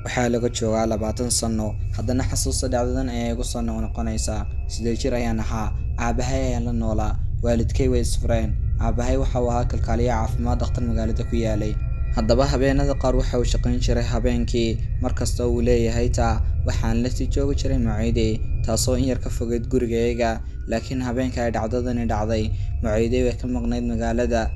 waxaa laga joogaa 20 sano. Haddana xasuusta dhacdadan ayaa igu soo noqonaysa. 8 jir ayaan ahaa, aabahay ayaan la noolaa, waalidkay way isfureen. Aabahay waxa uu ahaa kalkaaliye caafimaad dhakhtar magaalada ku yaalay. Haddaba habeenada qaar waxa uu shaqayn jiray habeenkii, markasta uu leeyahay waxaan la sii joogi jiray Mucayday, taasoo in yar ka fogeyd gurigayga. Laakiin habeenka ay dhacdadani dhacday, Mucayday way ka maqnayd magaalada.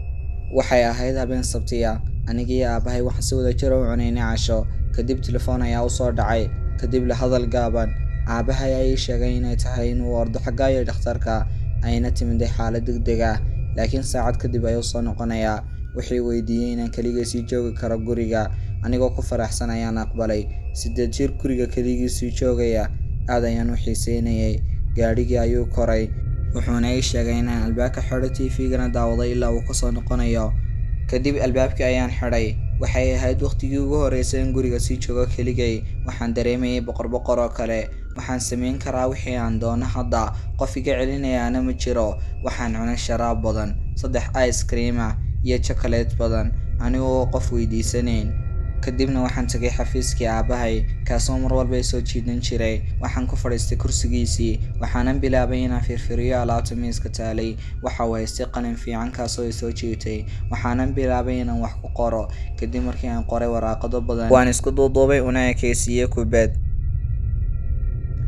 Waxay ahayd habeen Sabti ah, aniga iyo aabahay waxaan si wadajir ah u cunaynay casho. Kadib telefoon ayaa u soo dhacay, kadib la hadal gaaban. Aabahay ayaa ii sheegay inay tahay inuu ordo xagga dhakhtarka, ayna timiday xaalad degdeg ah. Laakiin saacad kadib ayuu soo noqonayaa. Wuxuu weydiiyay inaan keligay sii joogi karo guriga, anigoo ku faraxsan ayaan aqbalay. 8 jir guriga keligii sii joogaya, aad ayaan u xiiseynayay. Gaadhigii ayuu koray, wuxuuna ii sheegay inaan albaabka xidho TV-gana daawaday ilaa uu kasoo noqonayo. Kadib albaabkii ayaan xidhay. Waxay ahayd waqtigii ugu horreysay in guriga sii joogo keligay. Waxaan dareemayay boqor oo kale. Waxaan samayn karaa wixii aan doono hadda, qof iga celinayaana ma jiro. Waxaan cunay sharaab badan, 3 ice cream ah iyo chocolate badan, anigoo qof weydiisanayn. Kadibna waxaan tagay xafiiskii aabahay, kaasoo mar walba soo jiidan jiray. Waxaan ku fadhiistay kursigiisii, waxaanan bilaabay inaan fiiriyo alaabta miiska taalay. Waxa uu haystay qalin fiican kaasoo soo jiitay. Waxaanan bilaabay inaan wax ku qoro. Kadib markii aan qoray waraaqado badan, waan isku duuduubay una ekaysiiyay kubad.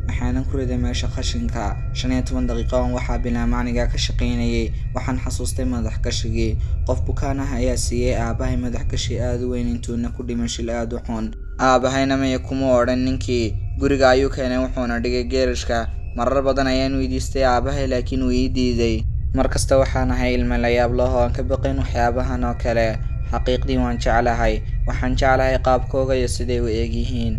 waxaanan ku riday meesha qashinka. 15 daqiiqo aan waxaa bilaa macniga ka shaqaynayay. Waxaan xasuustay madax gashigii. Qof bukaan ah ayaa siiyay aabahay madax gashi aad u weyn intuuna ku dhiman shil aad u xun. Aabahayna maya kuma odhan ninkii. Guriga ayuu keenay wuxuuna dhigay geerishka. Marar badan ayaan weydiistay aabahay laakiin wuu ii diiday. Markasta waxaan ahay ilmo la yaab leh oo aan ka baqayn waxyaabahan oo kale. Xaqiiqdii waan jeclahay. Waxaan jeclahay qaabkooga iyo siday u egyihiin.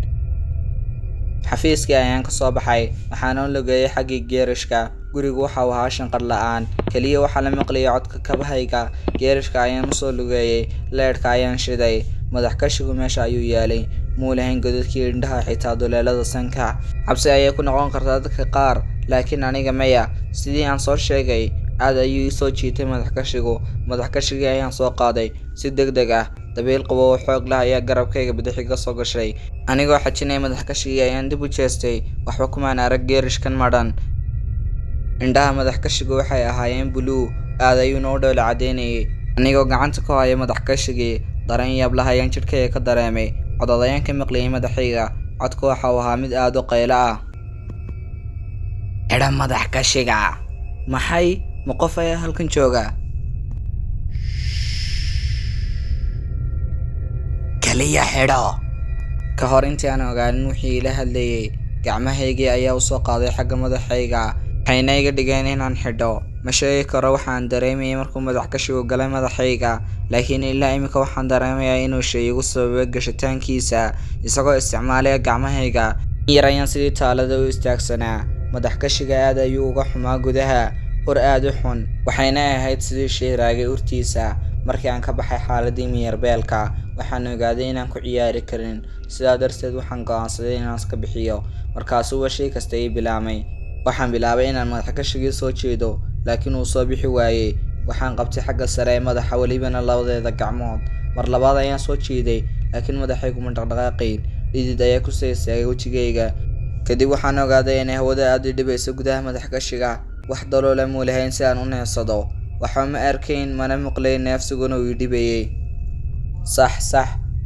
xafiiskii ayaan ka soo baxay, waxaana la geeyay xaggii geerishka. Gurigu waxa uu ahaa shanqar la'aan, kaliya waxaa la maqlayay codka kabahayga. Geerishka ayaan u soo lugeeyay, leedhka ayaan shiday. Madax gashigu meesha ayuu yaalay, muu lahayn godadkii indhaha xitaa duleelada sanka. Cabsi ayay ku noqon kartaa dadka qaar, laakiin aniga maya. Sidii aan soo sheegay, aad ayuu ii soo jiitay madax gashigu. Madax gashigii ayaan soo qaaday si degdeg ah. Dabayl qabow oo xoog leh ayaa garabkayga bidix iga soo gashay. Anigoo xajinay madax gashigii ayaan dib u jeestay. Waxba kumaan arag geerishkan madhan. Indhaha madax gashigu waxay ahaayeen blue, aad ayuuna u dhoola cadeynayay. Anigoo gacanta ku haya madax gashigii, dareen yaab leh ayaan jidhkayga ka dareemay. Codad ayaan ka maqlayay madaxayga. Codku waxa uu ahaa mid aad u qaylo ah. Xidha madax gashiga. Maxay? Ma qof ayaa halkan jooga? kaliya xidho. Ka hor intii aan ogaanin wixii ila hadlayay, gacmahaygii ayaa u soo qaaday xagga madaxayga. Waxayna iga dhigeen inaan xidho. Ma sheegi karo waxaan dareemayay markuu madax gashigu galay madaxayga, laakiin ilaa imika waxaan dareemayaa inuu shay igu sababay gashitaankiisa, isagoo isticmaalaya gacmahayga. Yar ayaan sidii taalada u istaagsanaa. Madax gashiga aad ayuu uga xumaa gudaha, ur aad u xun. Waxayna ahayd sidii shay raagay urtiisa. Markii aan ka baxay xaaladii miyirbeelka, waxaan ogaaday inaan ku ciyaari karin. Sidaa darteed waxaan go'aansaday inaan iska bixiyo. Markaasuu shay kasta ii bilaamay. Waxaan bilaabay inaan madax gashigii soo jeedo, laakiin uu soo bixi waayay. Waxaan qabtay xagga sare ee madaxa, walibana labadeeda gacmood. Mar labaad ayaan soo jeeday, laakiin madaxaygu ma dhaqdhaqaaqayn. Dhidid ayaa ku soo istaagay wejigayga. Kadib waxaan ogaaday inay hawada aad u dhibayso gudaha madax gashiga. Wax daloola muu lahayn si aan u neefsado. Waxba ma arkayn, mana maqlayn, neefsiguna wuu dhibayay. Sax,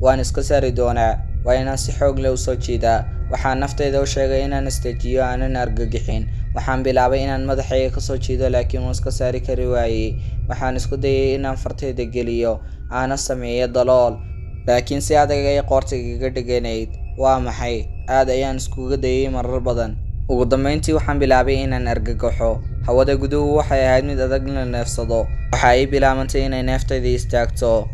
waan iska saari doonaa. Waa inaan si xoog leh u soo jeedaa. Waxaan naftayda u sheegay inaan istajiyo aanan argagixin. Waxaan bilaabay inaan madaxayga ka soo jeedo, laakiin waan iska saari kari waayay. Waxaan isku dayay inaan fartayda geliyo, aana sameeyo dalool, laakiin si adag ayay qoortayga dheganayd. Waa maxay? Aad ayaan iskuga dayay marar badan. Ugu dambeyntii waxaan bilaabay inaan argagaxo. Hawada guduhu waxay ahayd mid adag in la neefsado. Waxa ay bilaabantay inay neeftayda istaagto.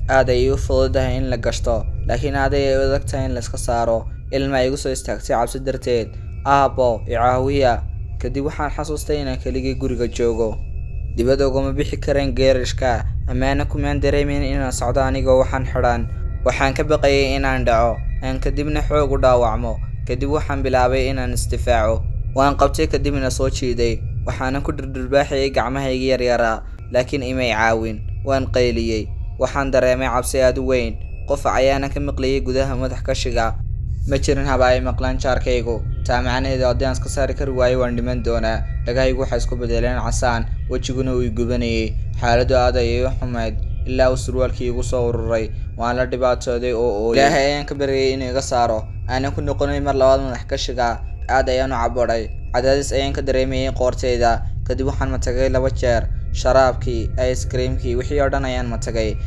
aad ay u fududahay in la gashto, laakiin aad ay u adag tahay in la iska saaro. Ilma igu soo istaagtay cabsi darteed. Aabbo, icaawiya. Kadib waxaan xasuustay inaan keligay guriga joogo. Dibadda ugama bixi kareen geerishka, amaana kumaan dareemin inaan socdo anigoo waxaan xidhan. Waxaan ka baqayay inaan dhaco, aan kadibna xoog u dhaawacmo. Kadib waxaan bilaabay inaan isdifaaco. Waan qabtay kadibna soo jiiday. Waxaan ku dhirbaaxayay gacmahayga yaryara, laakiin imay caawin. Waan qayliyay. Waxaan dareemay cabsi aad u weyn. qof ayaana ka maqlayay gudaha madax kashiga. Ma jirin haba ay maqlaan jaarkaygu, taa macnaheedu haddii aan iska saari kari waayo waan dhiman doonaa. Dhagahaygu waxay isku bedeleen casaan, wejiguna uu gubanayay. Xaaladdu aad ayay u xumayd ilaa uu surwaalkii igu soo ururay. Waan la dhibaatooday oo ooyay. Ilaahay ayaan ka baryay inuu iga saaro, aanan ku noqonin mar labaad madax kashiga. Aad ayaan u cabodhay, cadaadis ayaan ka dareemayay qoortayda. Kadib waxaan matagay 2 jeer, sharaabkii, ice creamkii, wixii oo dhan ayaan matagay.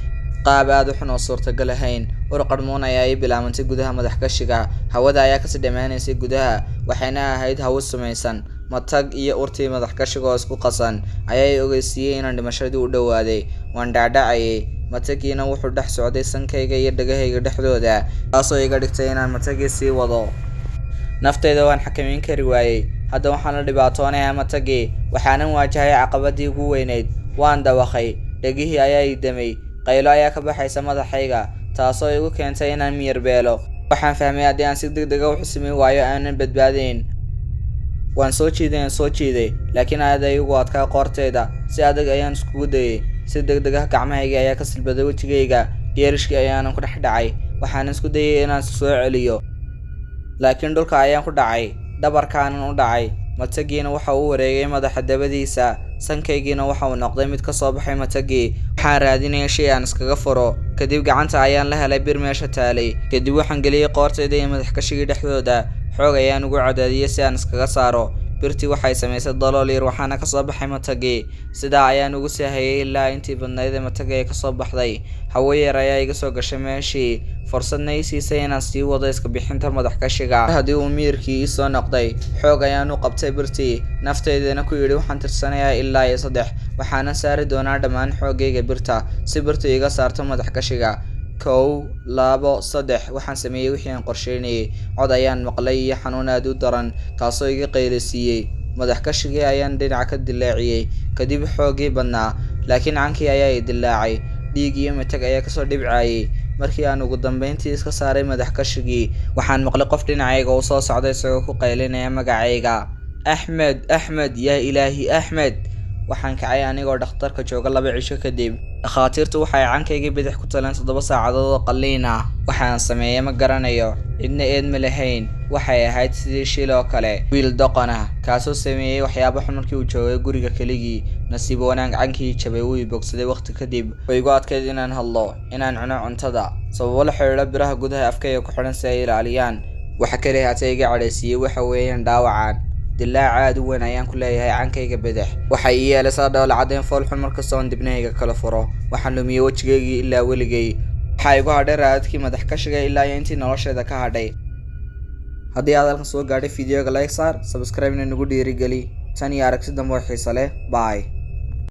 qaab aad u xun oo suurtagal ahayn. Ur qarmuun ayaa ii bilaabantay gudaha madax kashiga. Hawada ayaa kasii dhammaanaysay gudaha, waxayna ahayd hawo sumaysan. Matag iyo urtii madax kashiga oo isku qasan ayaa i ogeysiiyey inaan dhimashadii u dhowaaday. Waan dhaadhacayay, matagiina wuxuu dhex socday sankayga iyo dhagahayga dhexdooda, taasoo iga dhigtay inaan matagii sii wado. Naftayda waan xakameyn kari waayey. Hadda waxaan la dhibaatoonayaa matagii, waxaanan waajahay caqabadii ugu weynayd. Waan dawaqay, dhagihii ayaa ii damay, qaylo ayaa ka baxaysa madaxayga, taasoo igu keentay inaan miyir beelo. Waxaan fahmay haddii aan si degdeg ah u xusimi waayo aanan badbaadayn. Waan soo jiiday, laakiin aad ayay ugu adkaa qoortayda. Si adag ayaan iskugu dayay. Si degdeg ah gacmahayga ayaa ka silbaday wejigayga, geerishkii ayaanan ku dhex dhacay. Waxaan isku dayay inaan soo celiyo, laakiin dhulka ayaan ku dhacay, dhabarkaanan u dhacay. Matagiina waxa uu wareegay madaxa dabadiisa, sankaygiina waxa uu noqday mid ka soo baxay matagii. Waxaan raadinayay shay aan iskaga furo, kadib gacanta ayaan la helay bir meesha taalay. Kadib waxaan geliyay qoortayda iyo madax kashigii dhexdooda. Xoog ayaan ugu cadaadiyay si aan iskaga saaro. Birtii waxay samaysay dalool yar, waxaana ka soo baxay matagii. Sidaa ayaan ugu sii hayay ilaa intii badnayd ee matagii ay ka soo baxday. Hawo yar ayaa iga soo gashay meeshii, fursadna ii siisay inaan sii wado iska bixinta madax kashiga. Haddii uu miyirkii ii soo noqday, xoog ayaan u qabtay birtii, naftaydana ku yidhi waxaan tirsanayaa ilaa 3. Waxaanan saari doonaa dhammaan xoogayga birta, si birtu iga saarto madax kashiga. 1, 2, 3. Waxaan sameeyey wixii aan qorsheynayay. Cod ayaan maqlay iyo xanuun aad u daran, taasoo iga qaylisiiyey. Madax kashigii ayaan dhinac ka dilaaciyey, kadib xoogii badnaa, laakiin cankii ayaa i dilaacay. Dhiig iyo matag ayaa kasoo dhibcayay. Markii aan ugu dambeyntii iska saaray madax kashigii, waxaan maqlay qof dhinacayga u soo socday isagoo ku qaylinaya magacayga. Axmed, Axmed, yaa ilaahi Axmed. Waxaan kacay anigoo dhakhtarka jooga 2 cisho kadib. Dhakhaatiirtu waxay cankaygii bidix ku taleen 7 saacadood oo qalliin ah. Waxaan sameeyay ma garanayo, cidna eed ma lahayn. Waxay ahayd sidii shil oo kale. Wiil doqon ah, kaasoo sameeyay waxyaabo xun markii uu joogay guriga keligii. Nasiib wanaag cankii jabay wuu i bogsaday waqti kadib. Way igu adkayd inaan hadlo, inaan cuno cuntada, sababo la xiriira biraha gudaha afkayga ku xidhan si ay ilaaliyaan. Waxa kaliya hata iga cadhaysiiyey waxa weeyaan dhaawacaan. dilaac aad u weyn ayaan ku leeyahay cankayga bidix. Waxay ii yeelaysaa dhoola caddayn fool xun markastoo aan dibnahayga kala furo. Waxaan lumiyey wejigaygii ilaa weligay. Waxaa igu hadhay raadadkii madax kashiga ilaa iyo intii nolosheeda ka hadhay. haddii aad halkan soo gaadhay fiidiyoga like saar, subscribe-na nagu dhiirigeli. Tan iyo aragti dambe oo xiiso leh. Bye.